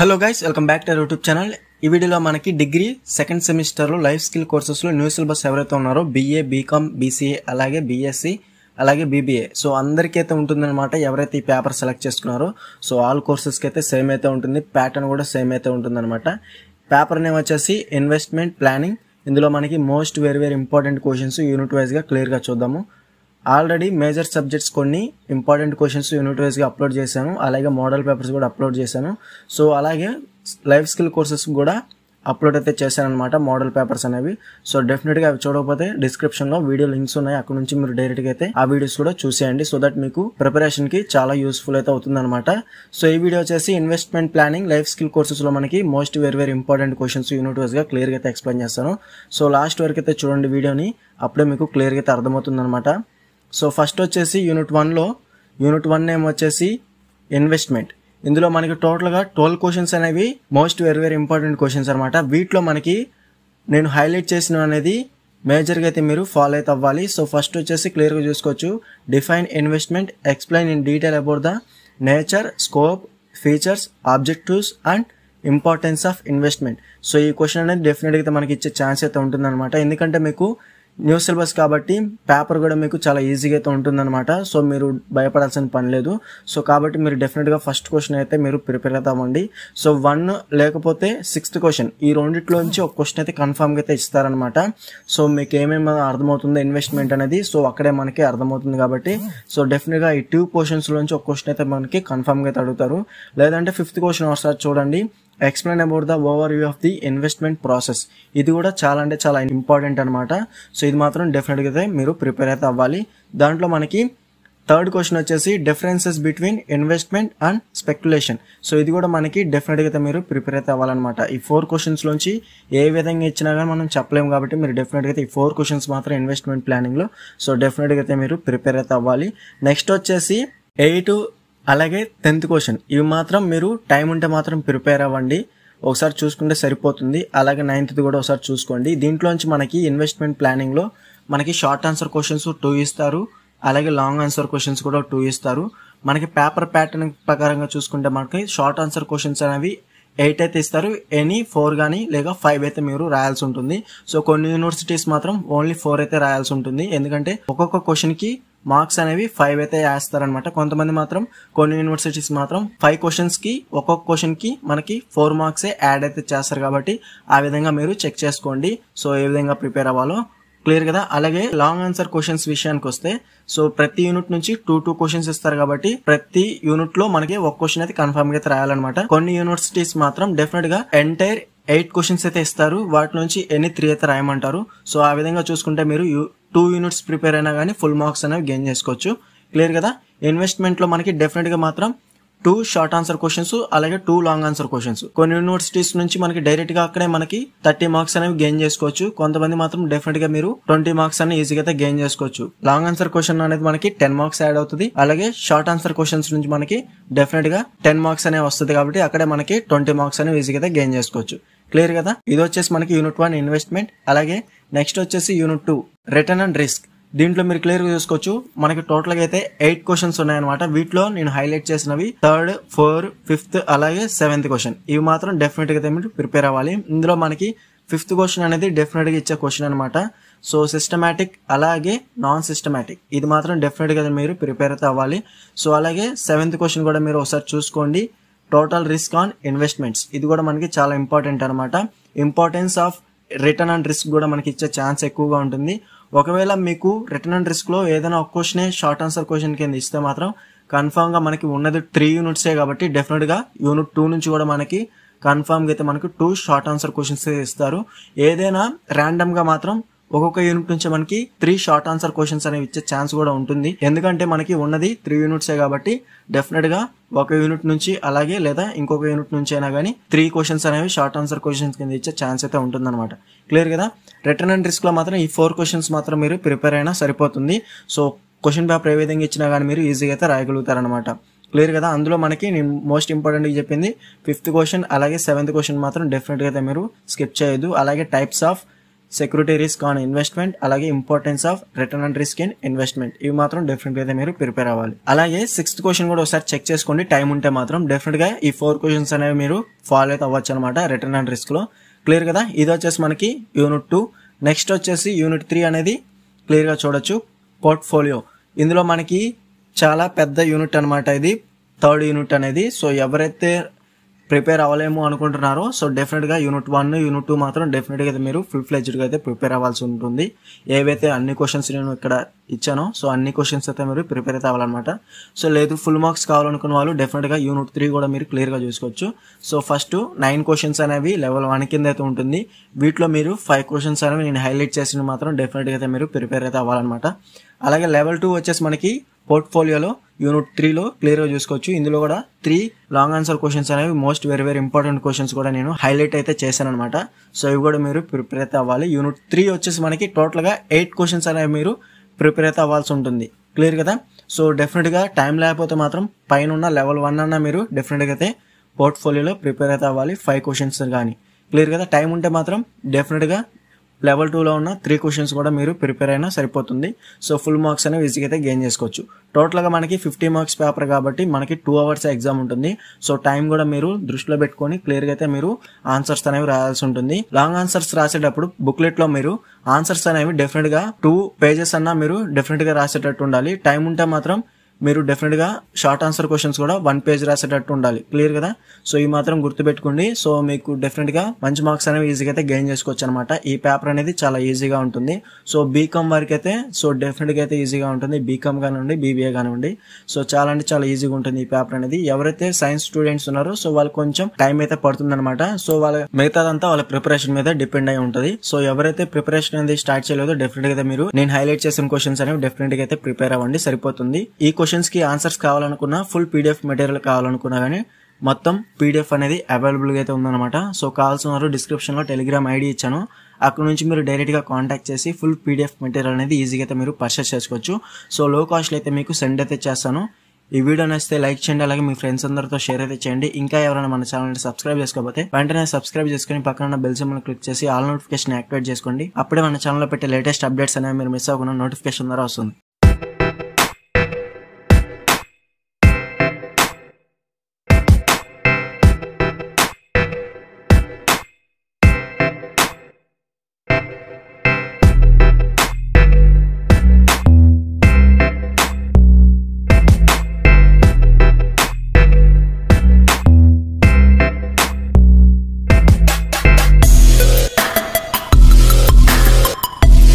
Hello guys, welcome back to YouTube channel. ఈ వీడియోలో మనకి డిగ్రీ సెకండ్ సెమిస్టర్ లో లైఫ్ స్కిల్ కోర్సెస్ లో న్యూ సిలబస్ ఎవరైతే ఉన్నారో BA, BCom, BCA అలాగే BSc అలాగే BBA సో అందరికీ అయితే ఉంటుందన్నమాట. ఎవరైతే ఈ పేపర్ సెలెక్ట్ చేసుకున్నారో సో ఆల్ కోర్సెస్ కి అయితే సేమ్ అయితే ఉంటుంది, ప్యాటర్న్ కూడా సేమ్ అయితే ఉంటుందన్నమాట. పేపర్ నేమ్ వచ్చేసి ఇన్వెస్ట్మెంట్ ప్లానింగ్. ఇందులో మనకి most very important questions unit wise గా క్లియర్ గా చూద్దాము. ఆల్రెడీ మేజర్ సబ్జెక్ట్స్ కొన్ని ఇంపార్టెంట్ క్వశ్చన్స్ యూనిట్ వైజ్ గా అప్లోడ్ చేశాను, అలాగే మోడల్ పేపర్స్ కూడా అప్లోడ్ చేశాను. సో అలాగే లైఫ్ స్కిల్ కోర్సెస్ కూడా అప్లోడ్ అయితే చేశాను అనమాట, మోడల్ పేపర్స్ అనేవి. సో డెఫినెట్ గా అవి చూడకపోతే డిస్క్రిప్షన్ లో వీడియో లింక్స్ ఉన్నాయి, అక్కడ నుంచి మీరు డైరెక్ట్ గా అయితే ఆ వీడియోస్ కూడా చూసేయండి. సో దట్ మీకు ప్రిపరేషన్ కి చాలా యూస్ఫుల్ అయితే అవుతుంది అనమాట. సో ఈ వీడియో వచ్చేసి investment planning life skill courses లో మనకి most very important questions unit wise గా క్లియర్ గా అయితే ఎక్స్ప్లెయిన్ చేస్తాను. సో లాస్ట్ వరకు అయితే చూడండి వీడియోని, అప్పుడే మీకు క్లియర్ గా అయితే అర్థమవుతుంది అనమాట. సో ఫస్ట్ వచ్చేసి యూనిట్ 1 నేమ్ వచ్చేసి ఇన్వెస్ట్మెంట్. ఇందులో మనకి టోటల్ గా 12 క్వశ్చన్స్ అనేవి మోస్ట్ వెరీ ఇంపార్టెంట్ క్వశ్చన్స్ అనమాట. వీటిలో మనకి నేను హైలైట్ చేసిన అనేది మేజర్ గా అయితే మీరు ఫాలో అయితే అవ్వాలి. సో ఫస్ట్ వచ్చేసి క్లియర్ గా చూసుకోవచ్చు, define investment, explain in detail about the nature, scope, features, objectives and importance of investment. So ఈ క్వశ్చన్ అనేది డెఫినెట్ గా మనకి ఇచ్చే ఛాన్స్ అయితే ఉంటుంది అనమాట. ఎందుకంటే మీకు న్యూ సిలబస్ కాబట్టి పేపర్ కూడా మీకు చాలా ఈజీగా అయితే ఉంటుందన్నమాట. సో మీరు భయపడాల్సిన పని లేదు. సో కాబట్టి మీరు డెఫినెట్ గా ఫస్ట్ క్వశ్చన్ అయితే మీరు ప్రిపేర్ అవుతామండి. సో 1 లేకపోతే 6th క్వశ్చన్, ఈ రెండిట్లోంచి ఒక క్వశ్చన్ అయితే కన్ఫర్మ్ గా అయితే ఇస్తారనమాట. సో మీకు ఏమేమి అర్థమవుతుందో ఇన్వెస్ట్మెంట్ అనేది, సో అక్కడే మనకి అర్థమవుతుంది కాబట్టి సో డెఫినెట్ గా ఈ 2 క్వశ్చన్స్ లోంచి ఒక క్వశ్చన్ అయితే మనకి కన్ఫర్మ్ గా అయితే అడుగుతారు. లేదంటే 5th క్వశ్చన్ ఒకసారి చూడండి, explain about the over view of the investment process. ఇది కూడా చాలా అంటే చాలా ఇంపార్టెంట్ అనమాట. సో ఇది మాత్రం డెఫినెట్ గా మీరు ప్రిపేర్ అయితే అవ్వాలి. దాంట్లో మనకి 3rd క్వశ్చన్ వచ్చేసి differences between investment and speculation. So ఇది కూడా మనకి డెఫినెట్ గా మీరు ప్రిపేర్ అయితే అవ్వాలన్నమాట. ఈ 4 క్వశ్చన్స్ లోంచి ఏ విధంగా ఇచ్చినా కానీ మనం చెప్పలేము కాబట్టి మీరు డెఫినెట్ గా ఈ 4 క్వశ్చన్స్ మాత్రం ఇన్వెస్ట్మెంట్ ప్లానింగ్ లో సో డెఫినెట్ గా మీరు ప్రిపేర్ అయితే అవ్వాలి. నెక్స్ట్ వచ్చేసి 8 అలాగే 10th క్వశ్చన్, ఇవి మాత్రం మీరు టైం ఉంటే మాత్రం ప్రిపేర్ అవ్వండి, ఒకసారి చూసుకుంటే సరిపోతుంది. అలాగే 9th కూడా ఒకసారి చూసుకోండి. దీంట్లోంచి మనకి ఇన్వెస్ట్మెంట్ ప్లానింగ్ లో మనకి షార్ట్ ఆన్సర్ క్వశ్చన్స్ 2 ఇస్తారు, అలాగే లాంగ్ ఆన్సర్ క్వశ్చన్స్ కూడా 2 ఇస్తారు. మనకి పేపర్ ప్యాటర్న్ ప్రకారంగా చూసుకుంటే మనకి షార్ట్ ఆన్సర్ క్వశ్చన్స్ అనేవి 8 అయితే ఇస్తారు, ఎనీ 4 కానీ లేక 5 అయితే మీరు రాయాల్సి ఉంటుంది. సో కొన్ని యూనివర్సిటీస్ మాత్రం ఓన్లీ 4 అయితే రాయాల్సి ఉంటుంది, ఎందుకంటే ఒక్కొక్క క్వశ్చన్ కి మార్క్స్ అనేవి 5 అయితే వేస్తారనమాట. కొంతమంది మాత్రం కొన్ని యూనివర్సిటీస్ మాత్రం 5 క్వశ్చన్స్ కి ఒక్కొక్క క్వశ్చన్ కి మనకి 4 మార్క్స్ యాడ్ అయితే చేస్తారు కాబట్టి ఆ విధంగా మీరు చెక్ చేసుకోండి. సో ఏ విధంగా ప్రిపేర్ అవ్వాలో క్లియర్ కదా. అలాగే లాంగ్ ఆన్సర్ క్వశ్చన్స్ విషయానికి వస్తే సో ప్రతి యూనిట్ నుంచి 2 క్వశ్చన్స్ ఇస్తారు కాబట్టి ప్రతి యూనిట్ లో మనకి ఒక క్వశ్చన్ అయితే కన్ఫర్మ్ గా అయితే రాయాలన్నమాట. కొన్ని యూనివర్సిటీస్ మాత్రం డెఫినెట్ గా ఎంటైర్ 8 క్వశ్చన్స్ అయితే ఇస్తారు, వాటి నుంచి ఎనీ 3 అయితే రాయమంటారు. సో ఆ విధంగా చూసుకుంటే మీరు 2 యూనిట్స్ ప్రిపేర్ అయినా కానీ ఫుల్ మార్క్స్ అనేవి గెయిన్ చేసుకోవచ్చు. క్లియర్ కదా. ఇన్వెస్ట్మెంట్ లో మనకి డెఫినెట్ గా మాత్రం 2 షార్ట్ ఆన్సర్ క్వశ్చన్స్ అలాగే 2 లాంగ్ ఆన్సర్ క్వశ్చన్స్. కొన్ని యూనివర్సిటీస్ నుంచి మనకి డైరెక్ట్ గా అక్కడే మనకి 30 మార్క్స్ అనేవి గెయిన్ చేసుకోవచ్చు. కొంతమంది మాత్రం డెఫినెట్ గా మీరు 20 మార్క్స్ అనేవి ఈజీగా అయితే గెయిన్ చేసుకోవచ్చు. లాంగ్ ఆన్సర్ క్వశ్చన్ అనేది మనకి 10 మార్క్స్ యాడ్ అవుతుంది, అలాగే షార్ట్ ఆన్సర్ క్వశ్చన్స్ నుంచి మనకి డెఫినెట్ గా 10 మార్క్స్ అనేవి వస్తుంది కాబట్టి అక్కడే మనకి 20 మార్క్స్ అనేవి ఈజీగా అయితే గెయిన్ చేసుకోవచ్చు. క్లియర్ కదా. ఇది వచ్చేసి మనకి యూనిట్ 1 ఇన్వెస్ట్మెంట్. అలాగే నెక్స్ట్ వచ్చేసి యూనిట్ 2 రిటర్న్ అండ్ రిస్క్. దీంట్లో మీరు క్లియర్ గా చూసుకోవచ్చు, మనకి టోటల్ గా అయితే 8 క్వశ్చన్స్ ఉన్నాయన్నమాట. వీటిలో నేను హైలైట్ చేసినవి 3rd, 4th, 5th అలాగే 7th క్వశ్చన్. ఇవి మాత్రం డెఫినెట్ గా మీరు ప్రిపేర్ అవ్వాలి. ఇందులో మనకి 5th క్వశ్చన్ అనేది డెఫినెట్ గా ఇచ్చే క్వశ్చన్ అనమాట. సో సిస్టమాటిక్ అలాగే నాన్ సిస్టమాటిక్, ఇది మాత్రం డెఫినెట్ గా మీరు ప్రిపేర్ అయితే అవ్వాలి. సో అలాగే 7th క్వశ్చన్ కూడా మీరు ఒకసారి చూసుకోండి, టోటల్ రిస్క్ ఆన్ ఇన్వెస్ట్మెంట్స్. ఇది కూడా మనకి చాలా ఇంపార్టెంట్ అనమాట. Importance of return and risk కూడా మనకి ఇచ్చే ఛాన్స్ ఎక్కువగా ఉంటుంది. ఒకవేళ మీకు రిటర్న్ అండ్ రిస్క్ లో ఏదైనా ఒక క్వశ్చన్ షార్ట్ ఆన్సర్ క్వశ్చన్ కింద ఇస్తే మాత్రం కన్ఫర్మ్ గా మనకి ఉన్నది 3 యూనిట్సే కాబట్టి డెఫినెట్ గా యూనిట్ 2 నుంచి కూడా మనకి కన్ఫర్మ్ గా అయితే మనకి 2 షార్ట్ ఆన్సర్ క్వశ్చన్స్ ఇస్తారు. ఏదైనా ర్యాండమ్ గా మాత్రం ఒక్కొక్క యూనిట్ నుంచి మనకి 3 షార్ట్ ఆన్సర్ క్వశ్చన్స్ అనేవి ఇచ్చే ఛాన్స్ కూడా ఉంటుంది, ఎందుకంటే మనకి ఉన్నది 3 యూనిట్సే కాబట్టి డెఫినెట్ గా ఒక యూనిట్ నుంచి అలాగే లేదా ఇంకొక యూనిట్ నుంచి అయినా కానీ 3 క్వశ్చన్స్ అనేవి షార్ట్ ఆన్సర్ క్వశ్చన్స్ కింద ఇచ్చే ఛాన్స్ అయితే ఉంటుంది అనమాట. క్లియర్ కదా. రిటర్న్ అండ్ రిస్క్ లో మాత్రం ఈ 4 క్వశ్చన్స్ మాత్రం మీరు ప్రిపేర్ అయినా సరిపోతుంది. సో క్వశ్చన్ పేపర్ ఏ విధంగా ఇచ్చినా కానీ మీరు ఈజీగా అయితే రాయగలుగుతారనమాట. క్లియర్ కదా. అందులో మనకి నేను మోస్ట్ ఇంపార్టెంట్ చెప్పింది 5th క్వశ్చన్ అలాగే 7th క్వశ్చన్ మాత్రం డెఫినెట్ గా అయితే మీరు స్కిప్ చేయొద్దు. అలాగే types of security risk on investment, అలాగే importance of return and risk in investment. ఇవి మాత్రం డెఫినెట్ గా అయితే మీరు ప్రిపేర్ అవ్వాలి. అలాగే 6th క్వశ్చన్ కూడా ఒకసారి చెక్ చేసుకోండి, టైం ఉంటే మాత్రం డెఫినెట్ గా ఈ 4 క్వశ్చన్స్ అనేవి మీరు ఫాలో అయితే అవ్వచ్చు అనమాట రిటర్న్ అండ్ రిస్క్ లో. క్లియర్ కదా. ఇది వచ్చేసి మనకి యూనిట్ 2. నెక్స్ట్ వచ్చేసి యూనిట్ 3 అనేది క్లియర్ గా చూడొచ్చు, పోర్ట్ఫోలియో. ఇందులో మనకి చాలా పెద్ద యూనిట్ అనమాట ఇది, 3rd యూనిట్ అనేది. సో ఎవరైతే ప్రిపేర్ అవ్వలేము అనుకుంటున్నారో సో డెఫినెట్ గా యూనిట్ 1, యూనిట్ 2 మాత్రం డెఫినెట్ గా మీరు ఫుల్ ఫ్లెడ్జ్డ్ గా అయితే ప్రిపేర్ అవ్వాల్సి ఉంటుంది. ఏవైతే అన్ని క్వశ్చన్స్ నేను ఇక్కడ ఇచ్చానో సో అన్ని క్వశ్చన్స్ అయితే మీరు ప్రిపేర్ అయితే అవ్వాలన్నమాట. సో లేదు ఫుల్ మార్క్స్ కావాలనుకున్న వాళ్ళు డెఫినెట్ గా యూనిట్ 3 కూడా మీరు క్లియర్ గా చూసుకోవచ్చు. సో ఫస్ట్ 9 క్వశ్చన్స్ అనేవి లెవెల్ 1 కింద అయితే ఉంటుంది. వీటిలో మీరు 5 క్వశ్చన్స్ అనేవి నేను హైలైట్ చేసిన మాత్రం డెఫినెట్ గా అయితే మీరు ప్రిపేర్ అయితే అవ్వాలన్నమాట. అలాగే లెవెల్ 2 వచ్చేసి మనకి పోర్ట్ఫోలియోలో యూనిట్ 3లో క్లియర్ గా చూసుకోవచ్చు. ఇందులో కూడా 3 లాంగ్ ఆన్సర్ క్వశ్చన్స్ అనేవి most very very important questions కూడా నేను హైలైట్ అయితే చేశాను అనమాట. సో ఇవి కూడా మీరు ప్రిపేర్ అయితే అవ్వాలి. యూనిట్ 3 వచ్చేసి మనకి టోటల్ గా 8 క్వశ్చన్స్ అనేవి మీరు ప్రిపేర్ అయితే అవ్వాల్సి ఉంటుంది. క్లియర్ కదా. సో డెఫినెట్ గా టైం లేకపోతే మాత్రం పైన ఉన్న లెవెల్ 1 అన్న మీరు డెఫినెట్ గా అయితే పోర్ట్ఫోలియోలో ప్రిపేర్ అయితే అవ్వాలి 5 క్వశ్చన్స్ కానీ. క్లియర్ కదా. టైం ఉంటే మాత్రం డెఫినెట్ గా లెవెల్ 2లో ఉన్న 3 క్వశ్చన్స్ కూడా మీరు ప్రిపేర్ అయినా సరిపోతుంది. సో ఫుల్ మార్క్స్ అనేవి ఈజీగా అయితే గెయిన్ చేసుకోవచ్చు. టోటల్ గా మనకి 50 మార్క్స్ పేపర్ కాబట్టి మనకి 2 hours ఎగ్జామ్ ఉంటుంది. సో టైం కూడా మీరు దృష్టిలో పెట్టుకొని క్లియర్ గా అయితే మీరు ఆన్సర్స్ అనేవి రాయాల్సి ఉంటుంది. లాంగ్ ఆన్సర్స్ రాసేటప్పుడు బుక్లెట్ లో మీరు ఆన్సర్స్ అనేవి డెఫినెట్ గా 2 pages అన్నా మీరు డెఫినెట్ గా రాసేటట్టు ఉండాలి. టైం ఉంటే మాత్రం మీరు డెఫినెట్ గా షార్ట్ ఆన్సర్ క్వశ్చన్స్ కూడా 1 page రాసేటట్టు ఉండాలి. క్లియర్ కదా. సో ఈ మాత్రం గుర్తుపెట్టుకోండి. సో మీకు డెఫినెట్ గా మంచి మార్క్స్ అనేవి ఈజీగా అయితే గెయిన్ చేసుకోవచ్చు అనమాట. ఈ పేపర్ అనేది చాలా ఈజీగా ఉంటుంది. సో బీకామ్ వరకు అయితే సో డెఫినెట్ గా అయితే ఈజీగా ఉంటుంది. బీకామ్ కానివ్వండి, బీబీఏ కానివ్వండి. సో చాలా అంటే చాలా ఈజీగా ఉంటుంది ఈ పేపర్ అనేది. ఎవరైతే సైన్స్ స్టూడెంట్స్ ఉన్నారో సో వాళ్ళకి కొంచెం టైం అయితే పడుతుంది అనమాట. సో వాళ్ళ మిగతాదంతా వాళ్ళ ప్రిపరేషన్ మీద డిపెండ్ అయి ఉంటుంది. సో ఎవరైతే ప్రిపరేషన్ అనేది స్టార్ట్ చేయలేదో డెఫినెట్ గా మీరు నేను హైలైట్ చేసిన క్వశ్చన్స్ అనేవి డెఫినెట్ గా అయితే ప్రిపేర్ అవ్వండి, సరిపోతుంది. ఈ క్వశ్చన్స్ కి ఆన్సర్స్ కావాలనుకున్నా, ఫుల్ పీడిఎఫ్ మెటీరియల్ కావాలనుకున్నా గానీ మొత్తం పీడిఎఫ్ అనేది అవైలబుల్ గా అయితే ఉందన్నమాట. సో కావాల్సిన వారు డిస్క్రిప్షన్ లో టెలిగ్రామ్ ఐడి ఇచ్చాను, అక్కడ నుంచి మీరు డైరెక్ట్ గా కాంటాక్ట్ చేసి ఫుల్ పీడిఎఫ్ మెటీరియల్ అనేది ఈజీగా అయితే మీరు పర్చేస్ చేసుకోవచ్చు. సో లో కాస్ట్ లో అయితే మీకు సెండ్ అయితే చేస్తాను. ఈ వీడియో నచ్చితే లైక్ చేయండి, అలాగే మీ ఫ్రెండ్స్ అందరితో షేర్ అయితే చేయండి. ఇంకా ఎవరైనా మన ఛానల్ సబ్స్క్రైబ్ చేసుకోకపోతే వెంటనే సబ్స్క్రైబ్ చేసుకుని పక్కన బెల్ సింబల్ క్లిక్ చేసి ఆల్ నోటిఫికేషన్ యాక్టివేట్ చేసుకోండి. అప్పుడే మన ఛానల్లో పెట్టే లేటెస్ట్ అప్డేట్స్ అనేవి మీరు మిస్ అవ్వకుండా నోటిఫికేషన్ ద్వారా వస్తుంది.